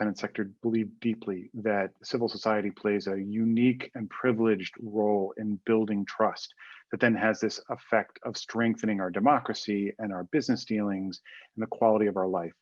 independent sector believe deeply that civil society plays a unique and privileged role in building trust that then has this effect of strengthening our democracy and our business dealings and the quality of our life.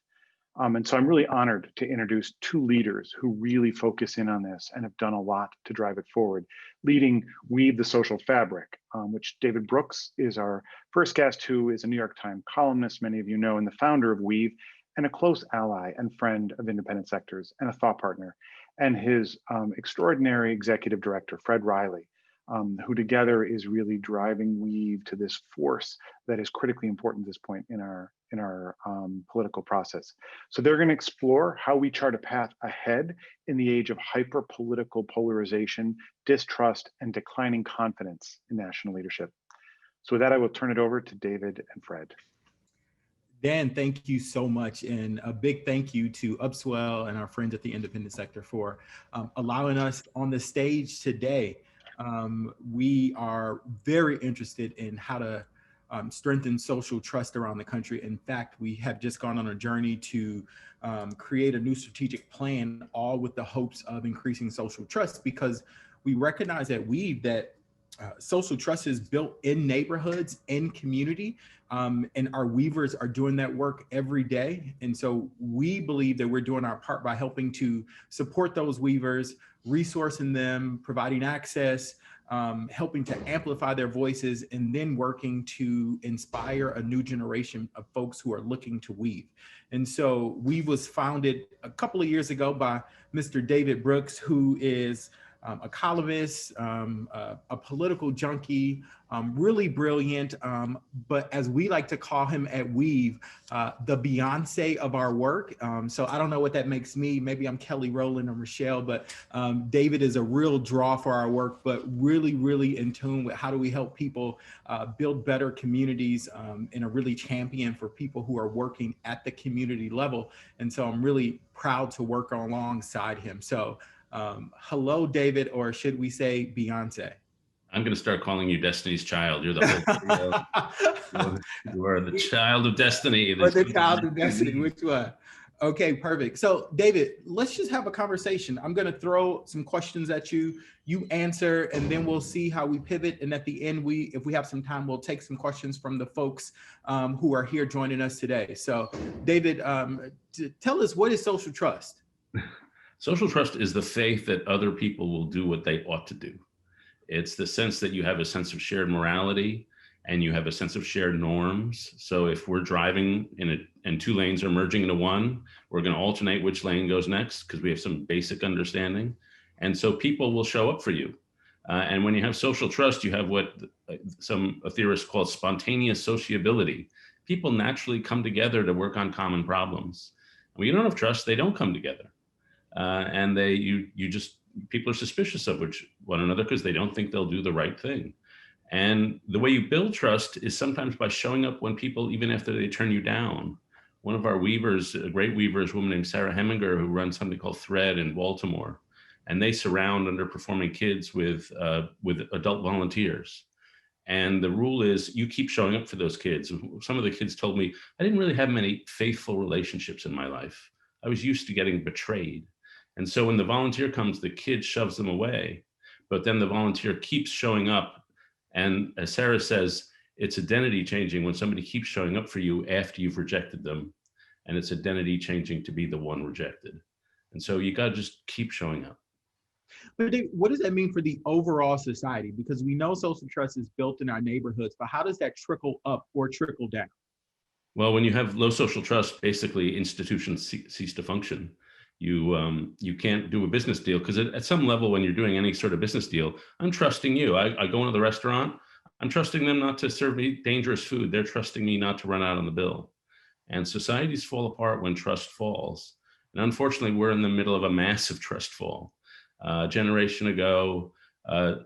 And so I'm really honored to introduce two leaders who really focus in on this and have done a lot to drive it forward. Leading Weave the Social Fabric, which David Brooks is our first guest, who is a New York Times columnist, many of you know, and the founder of Weave, and a close ally and friend of independent sectors and a thought partner, and his extraordinary executive director, Fred Riley, who together is really driving Weave to this force that is critically important at this point in our political process. So they're going to explore how we chart a path ahead in the age of hyper-political polarization, distrust, and declining confidence in national leadership. So with that, I will turn it over to David and Fred. Dan, thank you so much. And a big thank you to Upswell and our friends at the independent sector for allowing us on the stage today. We are very interested in how to strengthen social trust around the country. In fact, we have just gone on a journey to create a new strategic plan, all with the hopes of increasing social trust, because we recognize at Weave that social trust is built in neighborhoods, in community, and our weavers are doing that work every day. And so we believe that we're doing our part by helping to support those weavers, resourcing them, providing access, helping to amplify their voices, and then working to inspire a new generation of folks who are looking to weave. And so Weave was founded a couple of years ago by Mr. David Brooks, who is a columnist, a political junkie, really brilliant, but as we like to call him at Weave, the Beyonce of our work. So I don't know what that makes me. Maybe I'm Kelly Rowland or Michelle, but David is a real draw for our work, but really, really in tune with how do we help people build better communities, and a really champion for people who are working at the community level. And so I'm really proud to work alongside him. So hello, David, or should we say Beyonce? I'm going to start calling you Destiny's Child. You're the whole you are the child of destiny. Or the child of destiny, which one? Okay, perfect. So David, let's just have a conversation. I'm going to throw some questions at you. You answer, and then we'll see how we pivot. And at the end, if we have some time, we'll take some questions from the folks who are here joining us today. So David, tell us, what is social trust? Social trust is the faith that other people will do what they ought to do. It's the sense that you have a sense of shared morality and you have a sense of shared norms. So if we're driving and two lanes are merging into one, we're going to alternate which lane goes next because we have some basic understanding. And so people will show up for you. And when you have social trust, you have what some theorists call spontaneous sociability. People naturally come together to work on common problems. When you don't have trust, they don't come together. And people are suspicious of one another because they don't think they'll do the right thing. And the way you build trust is sometimes by showing up when people, even after they turn you down. One of our weavers, a great weaver, is a woman named Sarah Heminger, who runs something called Thread in Baltimore. And they surround underperforming kids with adult volunteers. And the rule is you keep showing up for those kids. Some of the kids told me, I didn't really have many faithful relationships in my life. I was used to getting betrayed. And so when the volunteer comes, the kid shoves them away, but then the volunteer keeps showing up. And as Sarah says, it's identity changing when somebody keeps showing up for you after you've rejected them. And it's identity changing to be the one rejected. And so you got to just keep showing up. But what does that mean for the overall society? Because we know social trust is built in our neighborhoods, but how does that trickle up or trickle down? Well, when you have low social trust, basically institutions cease to function. You can't do a business deal because at some level, when you're doing any sort of business deal, I'm trusting you. I go into the restaurant, I'm trusting them not to serve me dangerous food. They're trusting me not to run out on the bill. And societies fall apart when trust falls. And unfortunately, we're in the middle of a massive trust fall. A generation ago,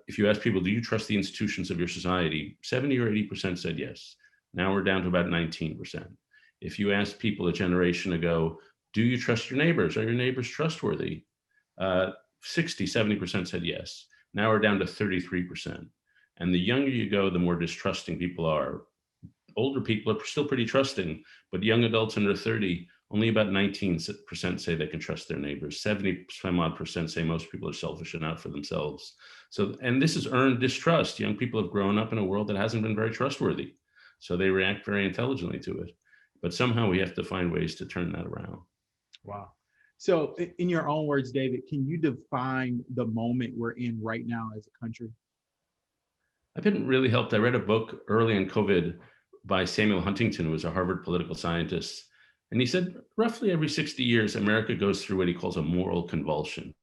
if you ask people, do you trust the institutions of your society? 70 or 80% said yes. Now we're down to about 19%. If you ask people a generation ago, do you trust your neighbors? Are your neighbors trustworthy? 60, 70% said yes. Now we're down to 33%. And the younger you go, the more distrusting people are. Older people are still pretty trusting, but young adults under 30 Only about 19% say they can trust their neighbors. 70% say most people are selfish and out for themselves. So, and this has earned distrust. Young people have grown up in a world that hasn't been very trustworthy. So they react very intelligently to it. But somehow we have to find ways to turn that around. Wow. So in your own words, David, can you define the moment we're in right now as a country? I've been really helped. I read a book early in COVID by Samuel Huntington, who was a Harvard political scientist. And he said roughly every 60 years, America goes through what he calls a moral convulsion.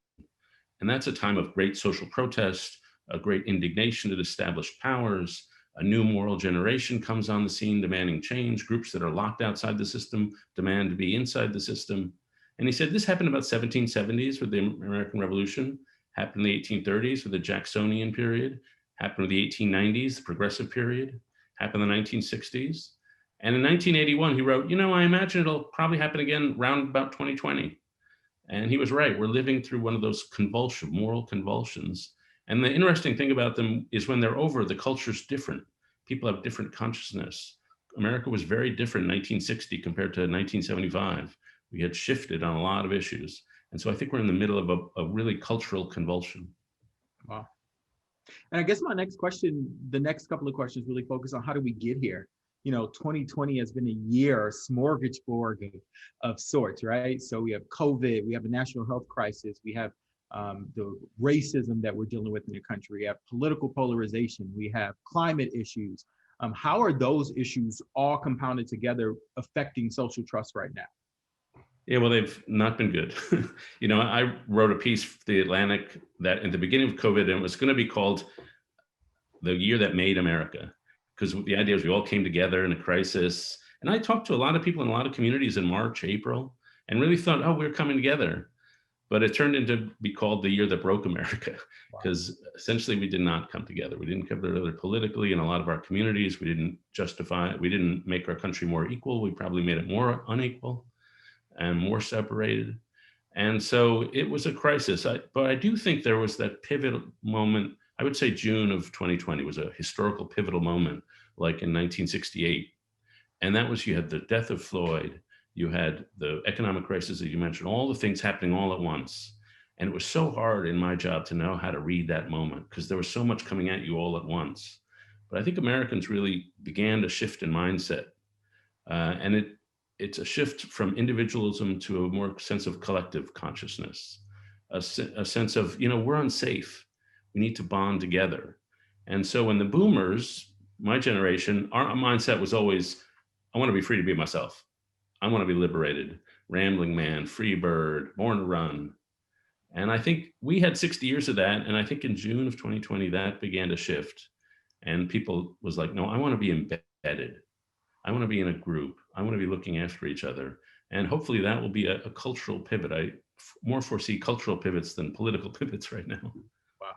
And that's a time of great social protest, a great indignation at established powers. A new moral generation comes on the scene demanding change. Groups that are locked outside the system demand to be inside the system. And he said this happened about 1770s with the American Revolution, happened in the 1830s with the Jacksonian period, happened with the 1890s, the progressive period, happened in the 1960s. And in 1981, he wrote, I imagine it'll probably happen again around about 2020. And he was right. We're living through one of those moral convulsions. And the interesting thing about them is when they're over, the culture's different. People have different consciousness. America was very different in 1960 compared to 1975. We had shifted on a lot of issues. And so I think we're in the middle of a really cultural convulsion. Wow. And I guess my next question, the next couple of questions really focus on how do we get here? 2020 has been a year, a smorgasbord of sorts, right? So we have COVID, we have a national health crisis, we have the racism that we're dealing with in the country, we have political polarization, we have climate issues. How are those issues all compounded together affecting social trust right now? Yeah, well, they've not been good. I wrote a piece for The Atlantic that at the beginning of COVID, and it was going to be called The Year That Made America, because the idea is we all came together in a crisis. And I talked to a lot of people in a lot of communities in March, April, and really thought, oh, we're coming together. But it turned into be called The Year That Broke America, because essentially we did not come together. We didn't come together politically in a lot of our communities. We didn't make our country more equal. We probably made it more unequal and more separated. And so it was a crisis. But I do think there was that pivotal moment. I would say June of 2020 was a historical pivotal moment, like in 1968. And that was, you had the death of Floyd, you had the economic crisis that you mentioned, all the things happening all at once. And it was so hard in my job to know how to read that moment because there was so much coming at you all at once. But I think Americans really began to shift in mindset. And it's a shift from individualism to a more sense of collective consciousness, a sense of, we're unsafe. We need to bond together. And so when the boomers, my generation, our mindset was always, I want to be free to be myself. I want to be liberated, rambling man, free bird, born to run. And I think we had 60 years of that. And I think in June of 2020, that began to shift. And people was like, no, I want to be embedded. I want to be in a group. I want to be looking after each other. And hopefully that will be a cultural pivot. I more foresee cultural pivots than political pivots right now. Wow.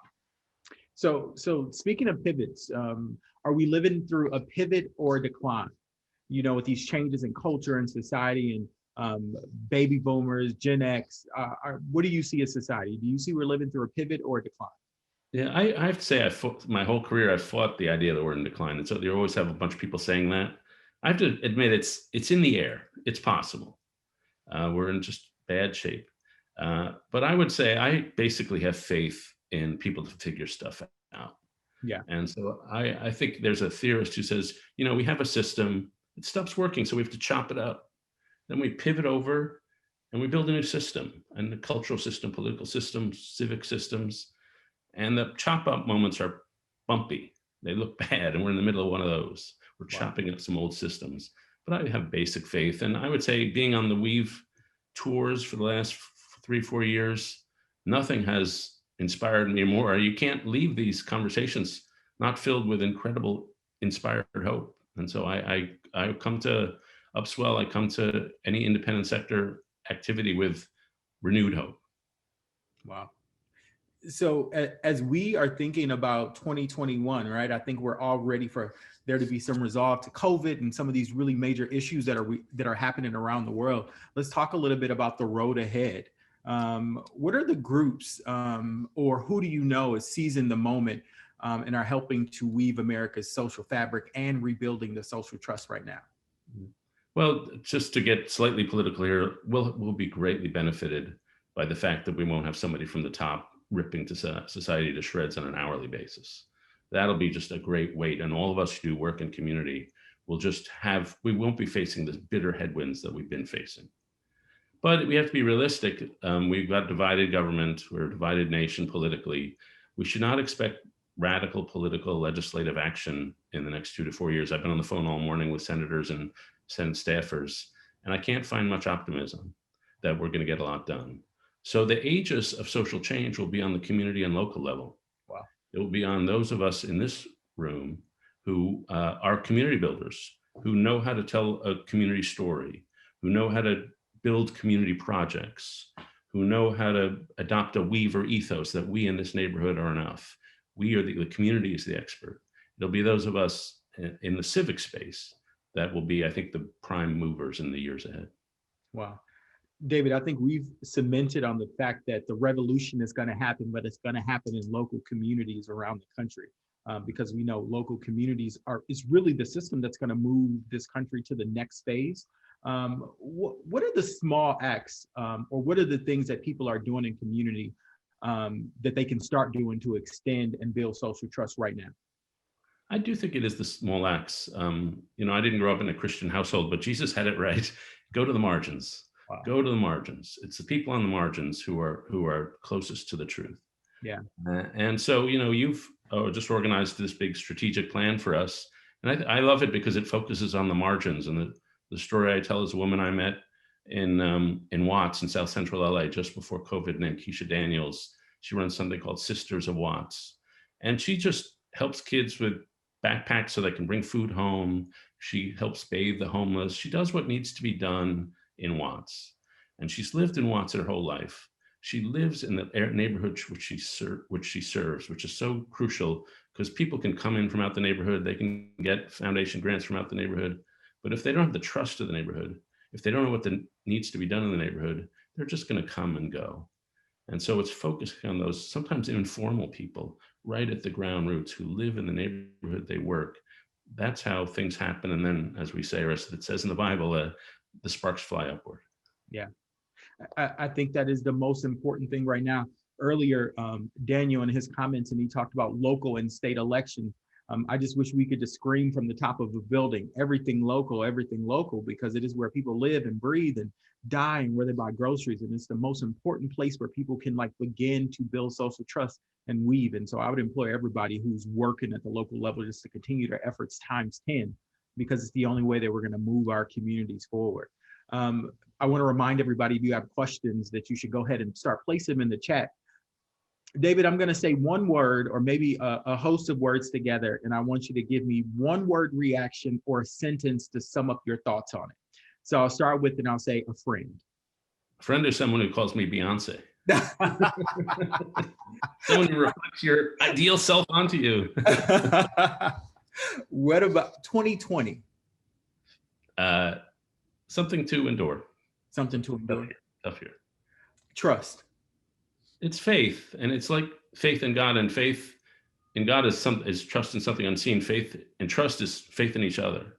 So speaking of pivots, are we living through a pivot or a decline? With these changes in culture and society and baby boomers, Gen X, what do you see as society? Do you see we're living through a pivot or a decline? Yeah, I have to say, my whole career, I've fought the idea that we're in decline. And so you always have a bunch of people saying that. I have to admit, it's in the air. It's possible. We're in just bad shape. But I would say I basically have faith in people to figure stuff out. Yeah. And so I think there's a theorist who says, we have a system, it stops working, so we have to chop it up. Then we pivot over and we build a new system, and the cultural system, political systems, civic systems. And the chop up moments are bumpy. They look bad, and we're in the middle of one of those. We're chopping up some old systems. But I have basic faith. And I would say being on the Weave tours for the last 3-4 years, nothing has inspired me more. You can't leave these conversations not filled with incredible inspired hope. And so I come to Upswell, I come to any independent sector activity with renewed hope. Wow. So as we are thinking about 2021, right, I think we're all ready for there to be some resolve to COVID and some of these really major issues that are happening around the world. Let's talk a little bit about the road ahead. What are the groups or who do you know is seizing the moment and are helping to weave America's social fabric and rebuilding the social trust right now? Well, just to get slightly political here, we'll be greatly benefited by the fact that we won't have somebody from the top ripping to society to shreds on an hourly basis. That'll be just a great weight, and all of us who do work in community will just have, we won't be facing the bitter headwinds that we've been facing. But we have to be realistic. We've got divided government, we're a divided nation politically. We should not expect radical political legislative action in the next 2 to 4 years. I've been on the phone all morning with senators and Senate staffers, and I can't find much optimism that we're going to get a lot done. So the aegis of social change will be on the community and local level. Wow. It will be on those of us in this room who are community builders, who know how to tell a community story, who know how to build community projects, who know how to adopt a Weaver ethos that we in this neighborhood are enough. We are the community is the expert. It'll be those of us in the civic space that will be, I think, the prime movers in the years ahead. Wow. David, I think we've cemented on the fact that the revolution is going to happen, but it's going to happen in local communities around the country. Because we know local communities is really the system that's going to move this country to the next phase. What are the small acts or what are the things that people are doing in community that they can start doing to extend and build social trust right now? I do think it is the small acts. I didn't grow up in a Christian household, but Jesus had it right. Go to the margins. Wow. Go to the margins. It's the people on the margins who are closest to the truth. Yeah. And so, you've just organized this big strategic plan for us. And I love it because it focuses on the margins. And the story I tell is a woman I met in Watts in South Central LA just before COVID named Keisha Daniels. She runs something called Sisters of Watts. And she just helps kids with backpacks so they can bring food home. She helps bathe the homeless. She does what needs to be done in Watts. And she's lived in Watts her whole life. She lives in the neighborhood which she serves, which is so crucial because people can come in from out the neighborhood. They can get foundation grants from out the neighborhood. But if they don't have the trust of the neighborhood, if they don't know what needs to be done in the neighborhood, they're just going to come and go. And so it's focusing on those sometimes informal people right at the ground roots who live in the neighborhood they work. That's how things happen. And then, as we say, or as it says in the Bible, the sparks fly upward. Yeah, I think that is the most important thing right now. Earlier, Daniel in his comments, and he talked about local and state elections. I just wish we could just scream from the top of a building, everything local, because it is where people live and breathe and die and where they buy groceries. And it's the most important place where people can begin to build social trust and weave. And so I would employ everybody who's working at the local level just to continue their efforts times 10, because it's the only way that we're going to move our communities forward. I want to remind everybody, if you have questions, that you should go ahead and start placing them in the chat. David, I'm going to say one word or maybe a host of words together, and I want you to give me one word reaction or a sentence to sum up your thoughts on it. So I'll start with, and I'll say a friend. A friend is someone who calls me Beyonce. Someone who reflects your ideal self onto you. What about 2020? Something to endure. Something to endure. Tough year. Trust. It's faith, and it's like faith in God, and faith in God is trust in something unseen. Faith and trust is faith in each other.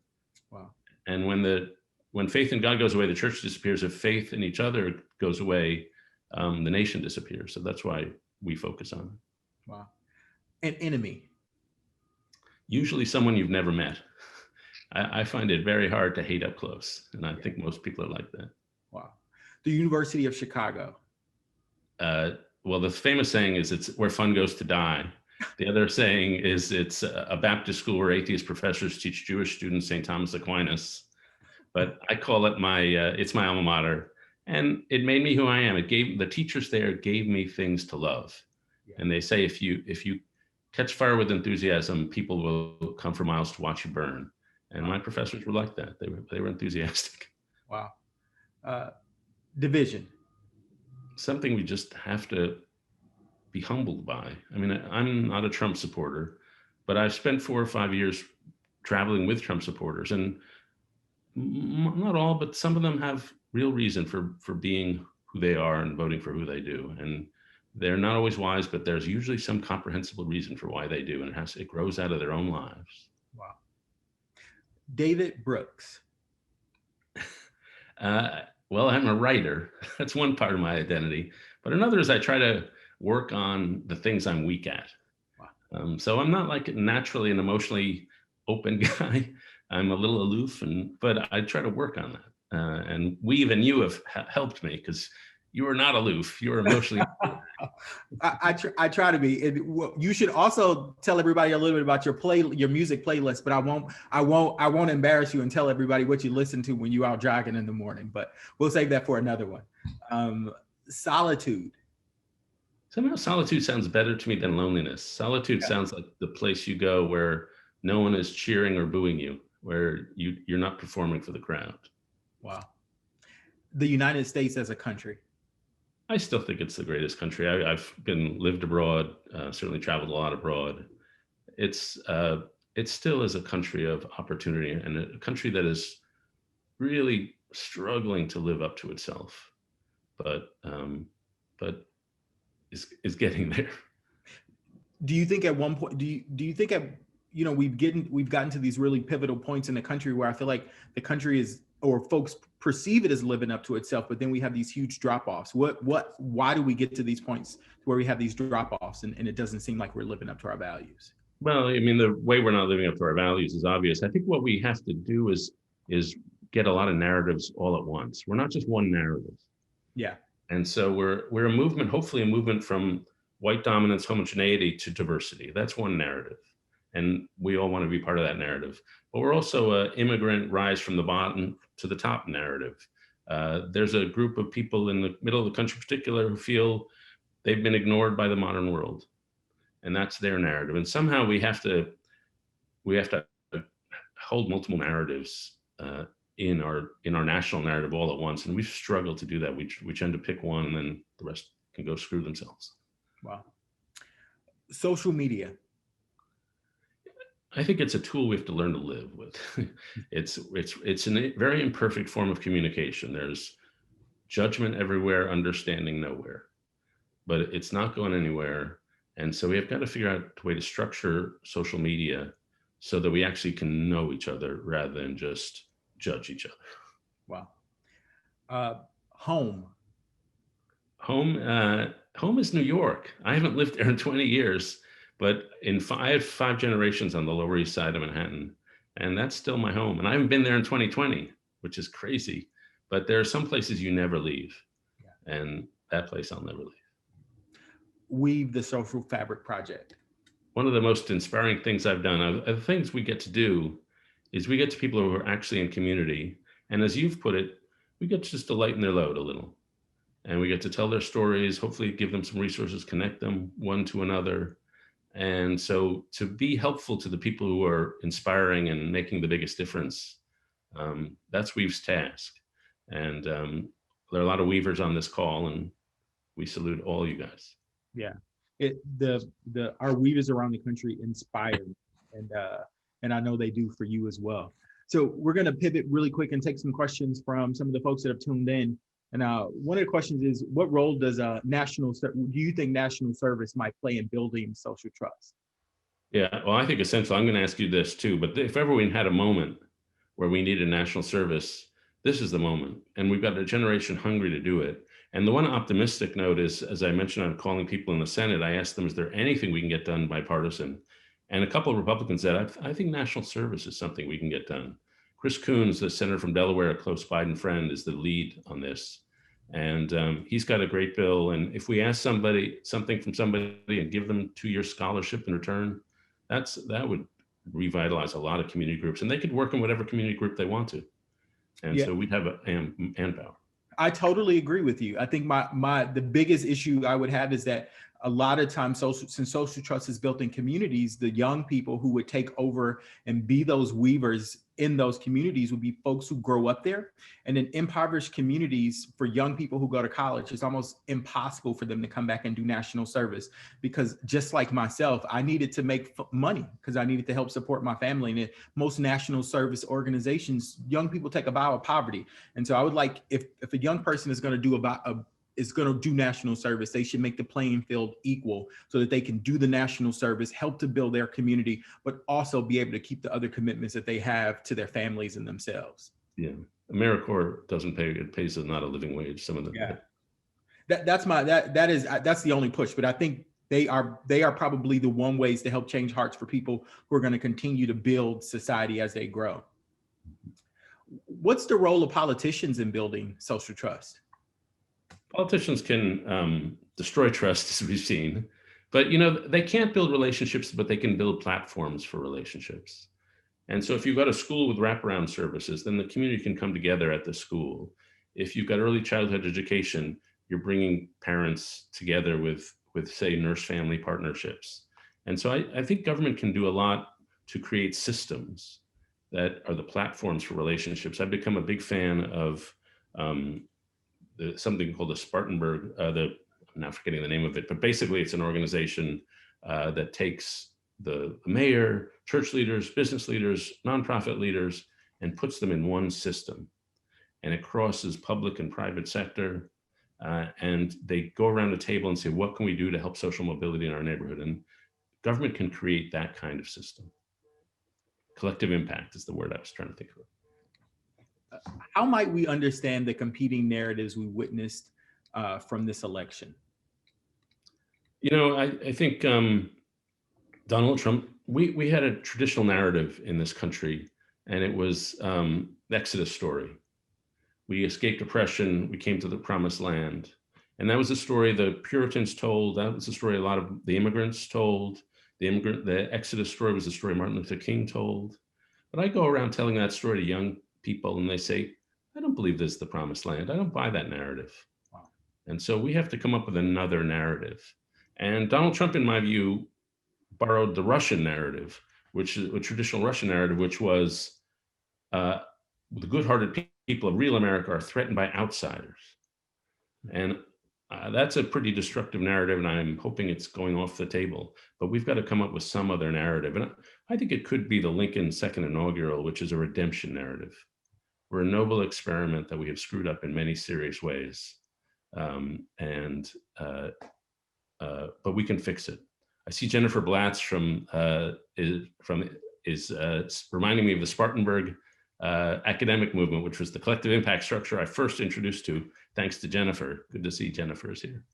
Wow. And when faith in God goes away, the church disappears. If faith in each other goes away, the nation disappears. So that's why we focus on it. Wow. An enemy. Usually someone you've never met. I find it very hard to hate up close, and I think most people are like that. Wow. The University of Chicago. Well, the famous saying is it's where fun goes to die. The other saying is it's a Baptist school where atheist professors teach Jewish students St. Thomas Aquinas. But I call it it's my alma mater. And it made me who I am. The teachers there gave me things to love. Yeah. And they say, if you catch fire with enthusiasm, people will come for miles to watch you burn. And my professors were like that. They were enthusiastic. Wow. Division. Something we just have to be humbled by. I mean, I'm not a Trump supporter, but I've spent 4 or 5 years traveling with Trump supporters, and not all, but some of them have real reason for being who they are and voting for who they do. And they're not always wise, but there's usually some comprehensible reason for why they do, and it grows out of their own lives. Wow. David Brooks. Well, I'm a writer. That's one part of my identity. But another is I try to work on the things I'm weak at. Wow. So I'm not like naturally an emotionally open guy. I'm a little aloof, but I try to work on that. And Weave and you have helped me because you are not aloof. You are emotionally. I try to be. You should also tell everybody a little bit about your music playlist, but I won't embarrass you and tell everybody what you listen to when you out jogging in the morning. But we'll save that for another one. Solitude. Somehow solitude sounds better to me than loneliness. Solitude sounds like the place you go where no one is cheering or booing you, where you're not performing for the crowd. Wow. The United States as a country. I still think it's the greatest country. I've lived abroad, certainly traveled a lot abroad. It still is a country of opportunity and a country that is really struggling to live up to itself, but is getting there. Do you think at one point, do you think at, we've gotten to these really pivotal points in the country where I feel like the country is, or folks perceive it as living up to itself, but then we have these huge drop-offs. Why do we get to these points where we have these drop-offs and it doesn't seem like we're living up to our values? Well, I mean, the way we're not living up to our values is obvious. I think what we have to do is get a lot of narratives all at once. We're not just one narrative. Yeah. And so we're a movement, hopefully a movement from white dominance, homogeneity to diversity. That's one narrative. And we all want to be part of that narrative. But we're also an immigrant rise from the bottom to the top narrative. There's a group of people in the middle of the country in particular who feel they've been ignored by the modern world. And that's their narrative. And somehow we have to hold multiple narratives in our national narrative all at once. And we've struggled to do that. We tend to pick one and then the rest can go screw themselves. Wow. Social media. I think it's a tool we have to learn to live with. It's a very imperfect form of communication. There's judgment everywhere, understanding nowhere, but it's not going anywhere. And so we have got to figure out a way to structure social media so that we actually can know each other rather than just judge each other. Wow. Home. Home is New York. I haven't lived there in 20 years. But I had 5 generations on the Lower East Side of Manhattan, and that's still my home. And I haven't been there in 2020, which is crazy. But there are some places you never leave, and that place I'll never leave. Weave the Social Fabric Project. One of the most inspiring things I've done, the things we get to do, is we get to people who are actually in community. And as you've put it, we get to just to lighten their load a little. And we get to tell their stories, hopefully give them some resources, connect them one to another. And so to be helpful to the people who are inspiring and making the biggest difference, that's Weave's task. And there are a lot of Weavers on this call, and we salute all you guys. Yeah, our Weavers around the country inspire, and I know they do for you as well. So we're going to pivot really quick and take some questions from some of the folks that have tuned in. And one of the questions is, what role do you think national service might play in building social trust? Yeah, well, I think essentially, I'm going to ask you this too, but if ever we had a moment where we needed national service, this is the moment. And we've got a generation hungry to do it. And the one optimistic note is, as I mentioned, I'm calling people in the Senate, I asked them, is there anything we can get done bipartisan? And a couple of Republicans said, I think national service is something we can get done. Chris Coons, the senator from Delaware, a close Biden friend, is the lead on this. And he's got a great bill. And if we ask something from somebody and give them 2-year scholarship in return, that would revitalize a lot of community groups, and they could work in whatever community group they want to. And so we'd have manpower. I totally agree with you. I think the biggest issue I would have is that a lot of times, since social trust is built in communities, the young people who would take over and be those weavers in those communities would be folks who grow up there. And in impoverished communities, for young people who go to college, it's almost impossible for them to come back and do national service, because just like myself, I needed to make money because I needed to help support my family. And most national service organizations, young people take a vow of poverty. And so I would like, if a young person is going to do national service, they should make the playing field equal so that they can do the national service, help to build their community, but also be able to keep the other commitments that they have to their families and themselves. Yeah, AmeriCorps doesn't pay, it pays not a living wage, some of the. Yeah. That's the only push, but I think they are probably the one ways to help change hearts for people who are going to continue to build society as they grow. What's the role of politicians in building social trust? Politicians can destroy trust, as we've seen, but they can't build relationships, but they can build platforms for relationships. And so if you've got a school with wraparound services, then the community can come together at the school. If you've got early childhood education, you're bringing parents together with say, nurse family partnerships. And so I think government can do a lot to create systems that are the platforms for relationships. I've become a big fan of something called the Spartanburg, I'm now forgetting the name of it, but basically it's an organization that takes the mayor, church leaders, business leaders, nonprofit leaders, and puts them in one system. And it crosses public and private sector. And they go around the table and say, what can we do to help social mobility in our neighborhood? And government can create that kind of system. Collective impact is the word I was trying to think of. How might we understand the competing narratives we witnessed from this election? I think Donald Trump, we had a traditional narrative in this country, and it was the Exodus story. We escaped oppression, we came to the promised land. And that was the story the Puritans told. That was the story a lot of the immigrants told. The Exodus story was the story Martin Luther King told. But I go around telling that story to young people, and they say, I don't believe this is the promised land. I don't buy that narrative. Wow. And so we have to come up with another narrative. And Donald Trump, in my view, borrowed the Russian narrative, which is a traditional Russian narrative, which was the good-hearted people of real America are threatened by outsiders. And that's a pretty destructive narrative, and I'm hoping it's going off the table. But we've got to come up with some other narrative. And I think it could be the Lincoln second inaugural, which is a redemption narrative. We're a noble experiment that we have screwed up in many serious ways. But we can fix it. I see Jennifer Blatz is reminding me of the Spartanburg academic movement, which was the collective impact structure I first introduced to, thanks to Jennifer. Good to see Jennifer is here.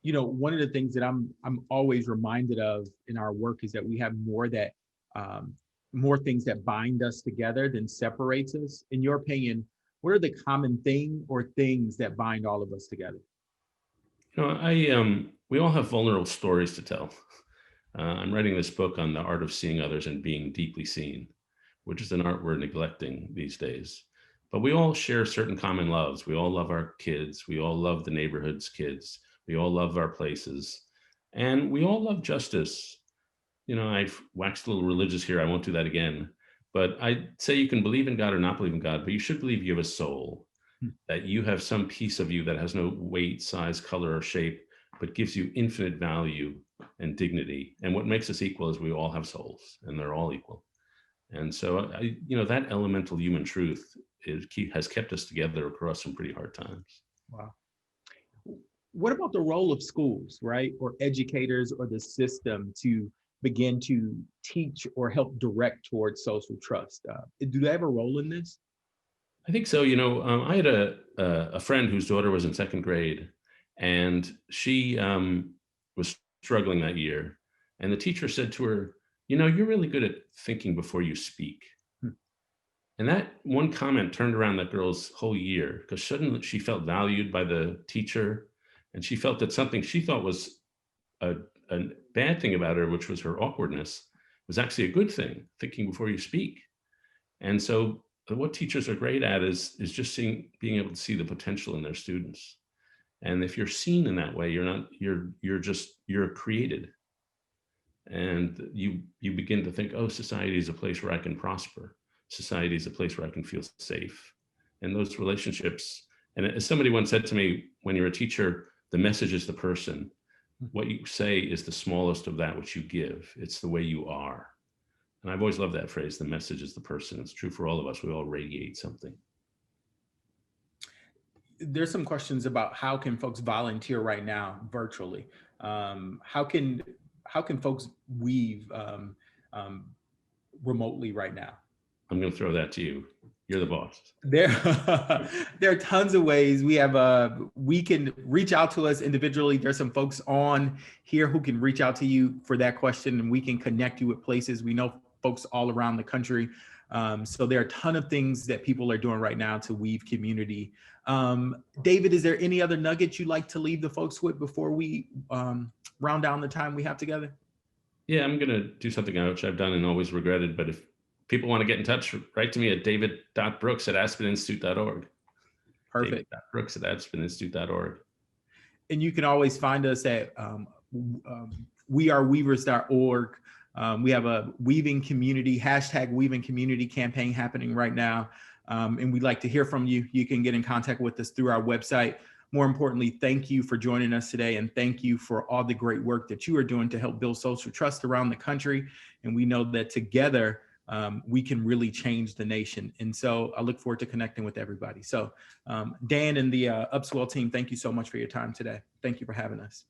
One of the things that I'm always reminded of in our work is that we have more things that bind us together than separates us. In your opinion, what are the common thing or things that bind all of us together? We all have vulnerable stories to tell. I'm writing this book on the art of seeing others and being deeply seen, which is an art we're neglecting these days. But we all share certain common loves. We all love our kids. We all love the neighborhood's kids. We all love our places. And we all love justice. I've waxed a little religious here. I won't do that again. But I'd say you can believe in God or not believe in God, but you should believe you have a soul, that you have some piece of you that has no weight, size, color, or shape, but gives you infinite value and dignity. And what makes us equal is we all have souls, and they're all equal. And so, that elemental human truth has kept us together across some pretty hard times. Wow. What about the role of schools, right? Or educators or the system to begin to teach or help direct towards social trust? Do they have a role in this? I think so. I had a friend whose daughter was in second grade, and she was struggling that year. And the teacher said to her, you're really good at thinking before you speak. And that one comment turned around that girl's whole year, because suddenly she felt valued by the teacher, and she felt that something she thought was a bad thing about her, which was her awkwardness, was actually a good thing, thinking before you speak. And so what teachers are great at is just being able to see the potential in their students. And if you're seen in that way, you're created. And you begin to think, oh, society is a place where I can prosper. Society is a place where I can feel safe. And those relationships, and as somebody once said to me, when you're a teacher, the message is the person. What you say is the smallest of that which you give. It's the way you are. And I've always loved that phrase, the message is the person. It's true for all of us. We all radiate something. There's some questions about how can folks volunteer right now virtually? How can folks weave remotely right now? I'm going to throw that to you. You're the boss. There, there are tons of ways. We can reach out to us individually. There's some folks on here who can reach out to you for that question, and we can connect you with places. We know folks all around the country. So there are a ton of things that people are doing right now to weave community. David, is there any other nuggets you'd like to leave the folks with before we round down the time we have together? Yeah, I'm going to do something which I've done and always regretted, but if people want to get in touch, write to me at david.brooks@aspeninstitute.org. Perfect. Brooks@aspeninstitute.org. And you can always find us at weareweavers.org. We have a weaving community, #weaving community campaign happening right now. And we'd like to hear from you. You can get in contact with us through our website. More importantly, thank you for joining us today. And thank you for all the great work that you are doing to help build social trust around the country. And we know that together, we can really change the nation. And so I look forward to connecting with everybody. So Dan and the Upswell team, thank you so much for your time today. Thank you for having us.